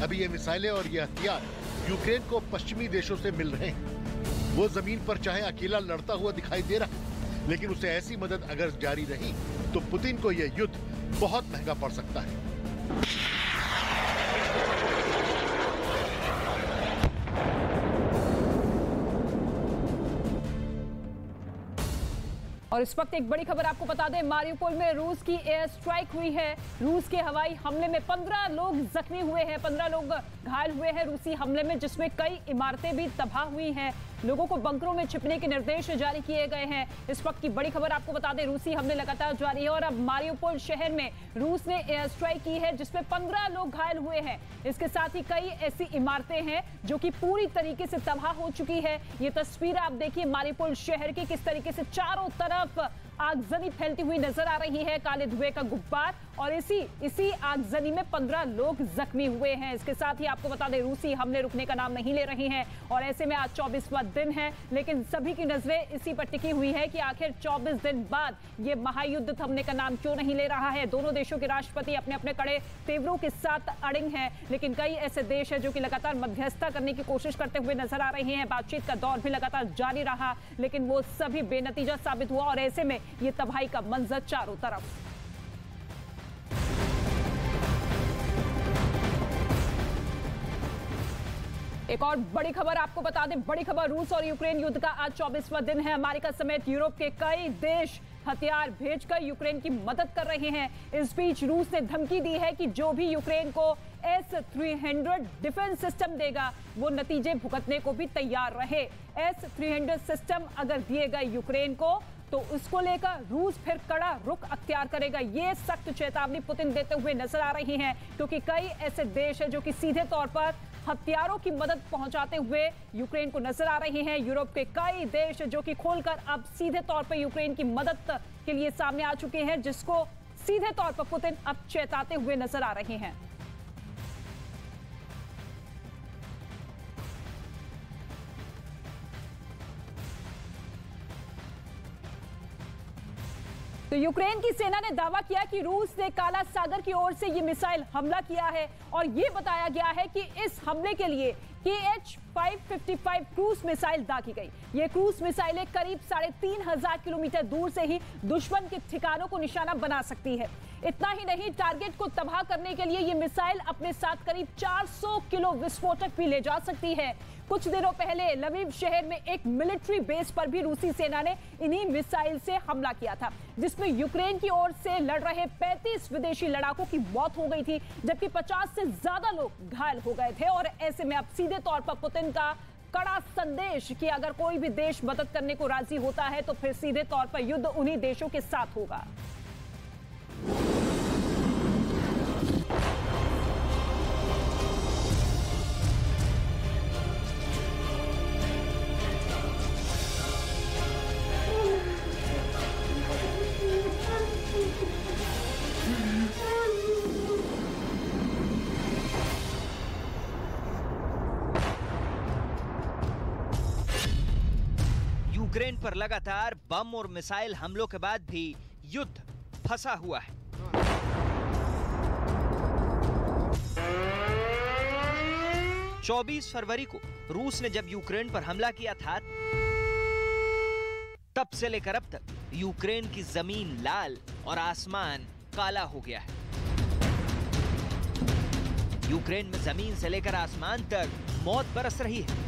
अभी ये मिसाइलें और ये हथियार यूक्रेन को पश्चिमी देशों से मिल रहे हैं। वो जमीन पर चाहे अकेला लड़ता हुआ दिखाई दे रहा है, लेकिन उसे ऐसी मदद अगर जारी रही तो पुतिन को यह युद्ध बहुत महंगा पड़ सकता है। और इस वक्त एक बड़ी खबर आपको बता दें, मारिउपोल में रूस की एयर स्ट्राइक हुई है। रूस के हवाई हमले में 15 लोग जख्मी हुए हैं, 15 लोग घायल हुए हैं रूसी हमले में, जिसमें कई इमारतें भी तबाह हुई हैं। लोगों को बंकरों में छिपने के निर्देश जारी किए गए हैं। इस वक्त की बड़ी खबर आपको बता दें, रूसी हमले लगातार जारी है और अब मारिउपोल शहर में रूस ने एयर स्ट्राइक की है, जिसमें 15 लोग घायल हुए हैं। इसके साथ ही कई ऐसी इमारतें हैं जो कि पूरी तरीके से तबाह हो चुकी है। ये तस्वीर आप देखिए मारिउपोल शहर की, किस तरीके से चारों तरफ आगजनी फैलती हुई नजर आ रही है, काले धुएं का गुब्बार, और इसी आगजनी में 15 लोग जख्मी हुए हैं। इसके साथ ही आपको बता दें, रूसी हमले रुकने का नाम नहीं ले रहे हैं और ऐसे में आज 24वां दिन है, लेकिन सभी की नजरें इसी पर टिकी हुई है कि आखिर 24 दिन बाद ये महायुद्ध थमने का नाम क्यों नहीं ले रहा है। दोनों देशों के राष्ट्रपति अपने अपने कड़े तेवरों के साथ अड़िग हैं, लेकिन कई ऐसे देश हैं जो कि लगातार मध्यस्थता करने की कोशिश करते हुए नजर आ रहे हैं। बातचीत का दौर भी लगातार जारी रहा, लेकिन वो सभी बेनतीजा साबित हुआ और ऐसे में ये तबाही का मंजर चारों तरफ। एक और बड़ी खबर आपको बता दें, बड़ी खबर, रूस और यूक्रेन युद्ध का आज 24वां दिन है। अमेरिका समेत यूरोप के कई देश हथियार भेजकर यूक्रेन की मदद कर रहे हैं। इस बीच रूस ने धमकी दी है कि जो भी यूक्रेन को S-300 डिफेंस सिस्टम देगा वो नतीजे भुगतने को भी तैयार रहे। S-300 सिस्टम अगर दिए गए यूक्रेन को तो उसको लेकर रूस फिर कड़ा रुख अख्तियार करेगा। ये सख्त चेतावनी पुतिन देते हुए नजर आ रही हैं, क्योंकि कई ऐसे देश हैं जो कि सीधे तौर पर हथियारों की मदद पहुंचाते हुए यूक्रेन को नजर आ रहे हैं। यूरोप के कई देश जो कि खोलकर अब सीधे तौर पर यूक्रेन की मदद के लिए सामने आ चुके हैं, जिसको सीधे तौर पर पुतिन अब चेताते हुए नजर आ रहे हैं। तो यूक्रेन की सेना ने दावा किया कि रूस ने काला सागर की ओर से ये मिसाइल हमला किया है और ये बताया गया है कि इस हमले के लिए KH-555 क्रूज मिसाइल दागी गई। ये क्रूज मिसाइलें करीब 3500 किलोमीटर दूर से ही दुश्मन के ठिकानों को निशाना बना सकती है। इतना ही नहीं, टारगेट को तबाह करने के लिए ये मिसाइल अपने साथ करीब 400 किलो विस्फोटक भी ले जा सकती है। कुछ दिनों पहले लवीव शहर में एक मिलिट्री बेस पर भी रूसी सेना ने इन्हीं मिसाइल से हमला किया था, जिसमें यूक्रेन की ओर से लड़ रहे 35 विदेशी लड़ाकों की मौत हो गई थी, जबकि 50 से ज्यादा लोग घायल हो गए थे। और ऐसे में अब सीधे तौर पर पुतिन का कड़ा संदेश कि अगर कोई भी देश मदद करने को राजी होता है तो फिर सीधे तौर पर युद्ध उन्हीं देशों के साथ होगा। यूक्रेन पर लगातार बम और मिसाइल हमलों के बाद भी युद्ध फंसा हुआ है। चौबीस फरवरी को रूस ने जब यूक्रेन पर हमला किया था, तब से लेकर अब तक यूक्रेन की जमीन लाल और आसमान काला हो गया है। यूक्रेन में जमीन से लेकर आसमान तक मौत बरस रही है।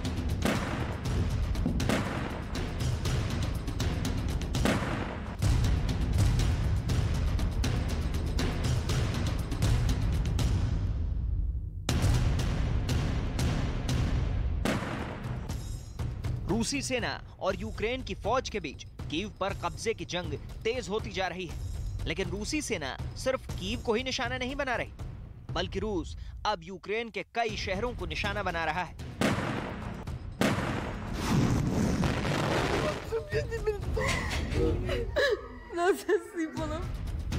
रूसी सेना और यूक्रेन की फौज के बीच कीव पर कब्जे की जंग तेज होती जा रही है, लेकिन रूसी सेना सिर्फ कीव को ही निशाना नहीं बना रही, बल्कि रूस अब यूक्रेन के कई शहरों को निशाना बना रहा है।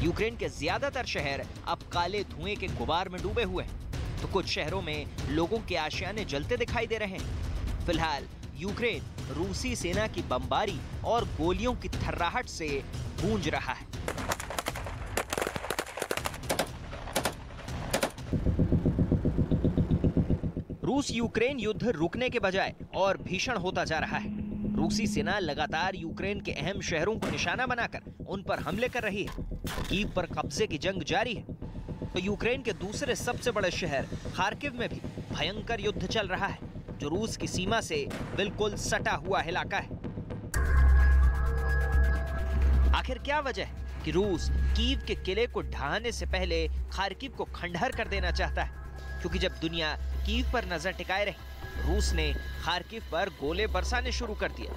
यूक्रेन के ज्यादातर शहर अब काले धुएं के गुबार में डूबे हुए हैं, तो कुछ शहरों में लोगों के आशियाने जलते दिखाई दे रहे हैं। फिलहाल यूक्रेन रूसी सेना की बमबारी और गोलियों की थर्राहट से गूंज रहा है। रूस यूक्रेन युद्ध रुकने के बजाय और भीषण होता जा रहा है। रूसी सेना लगातार यूक्रेन के अहम शहरों को निशाना बनाकर उन पर हमले कर रही है। कीव पर कब्जे की जंग जारी है, तो यूक्रेन के दूसरे सबसे बड़े शहर खार्किव में भी भयंकर युद्ध चल रहा है, जो रूस की सीमा से बिल्कुल सटा हुआ इलाका है। आखिर क्या वजह है कि रूस कीव के किले को ढहाने से पहले खार्किव को खंडहर कर देना चाहता है? क्योंकि जब दुनिया कीव पर नजर टिकाए रही, रूस ने खार्किव पर गोले बरसाने शुरू कर दिए।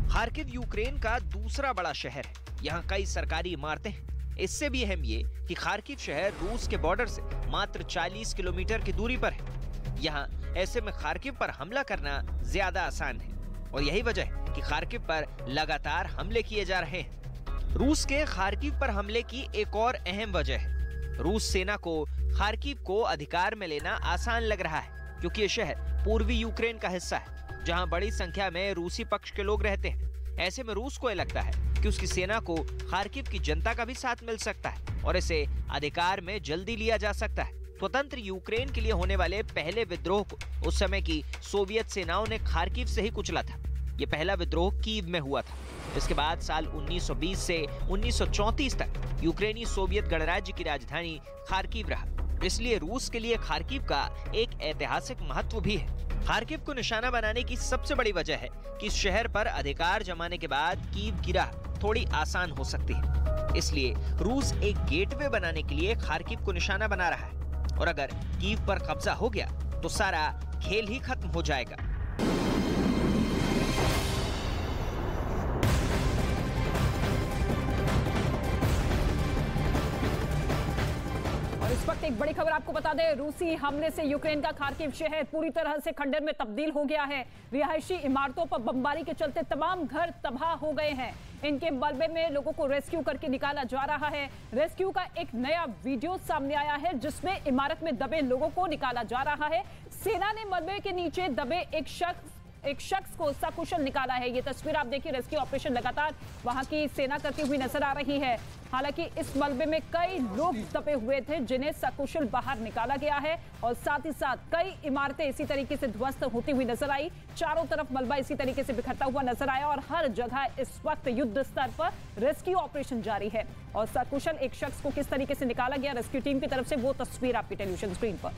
खार्किव यूक्रेन का दूसरा बड़ा शहर है। यहाँ कई सरकारी इमारतें हैं। इससे भी अहम ये कि खार्किव शहर रूस के बॉर्डर से मात्र 40 किलोमीटर की दूरी पर है। यहाँ ऐसे में खार्किव पर हमला करना ज्यादा आसान है, और यही वजह है कि खार्किव पर लगातार हमले किए जा रहे हैं। रूस के खार्किव पर हमले की एक और अहम वजह है, रूस सेना को खार्किव को अधिकार में लेना आसान लग रहा है, क्योंकि ये शहर पूर्वी यूक्रेन का हिस्सा है, जहां बड़ी संख्या में रूसी पक्ष के लोग रहते हैं। ऐसे में रूस को यह लगता है कि उसकी सेना को खार्किव की जनता का भी साथ मिल सकता है और इसे अधिकार में जल्दी लिया जा सकता है। स्वतंत्र यूक्रेन के लिए होने वाले पहले विद्रोह को उस समय की सोवियत सेनाओं ने खार्किव से ही कुचला था। ये पहला विद्रोह कीव में हुआ था। इसके बाद साल 1920 से 1934 तक यूक्रेनी सोवियत गणराज्य की राजधानी खार्किव रहा। इसलिए रूस के लिए खार्किव का एक ऐतिहासिक महत्व भी है। खार्किव को निशाना बनाने की सबसे बड़ी वजह है कि इस शहर पर अधिकार जमाने के बाद कीव की राह थोड़ी आसान हो सकती है। इसलिए रूस एक गेटवे बनाने के लिए खार्किव को निशाना बना रहा है, और अगर कीव पर कब्जा हो गया तो सारा खेल ही खत्म हो जाएगा। इस वक्त एक बड़ी खबर आपको बता दें, रूसी हमले से यूक्रेन का खार्किव शहर पूरी तरह से खंडर में तब्दील हो गया है। रिहायशी इमारतों पर बमबारी के चलते तमाम घर तबाह हो गए हैं। इनके मलबे में लोगों को रेस्क्यू करके निकाला जा रहा है। रेस्क्यू का एक नया वीडियो सामने आया है, जिसमें इमारत में दबे लोगों को निकाला जा रहा है। सेना ने मलबे के नीचे दबे एक शख्स को सकुशल निकाला है। ये तस्वीर आप देखिए, रेस्क्यू ऑपरेशन लगातार वहां की सेना करती हुई नजर आ रही है। हालांकि इस मलबे में कई लोग दबे हुए थे, जिन्हें सकुशल बाहर निकाला गया है, और साथ ही साथ कई इमारतें इसी तरीके से ध्वस्त होती हुई नजर आई। चारों तरफ मलबा इसी तरीके से बिखरता हुआ नजर आया, और हर जगह इस वक्त युद्ध स्तर पर रेस्क्यू ऑपरेशन जारी है। और सकुशल एक शख्स को किस तरीके से निकाला गया रेस्क्यू टीम की तरफ से, वो तस्वीर आपकी टेलीविजन स्क्रीन पर।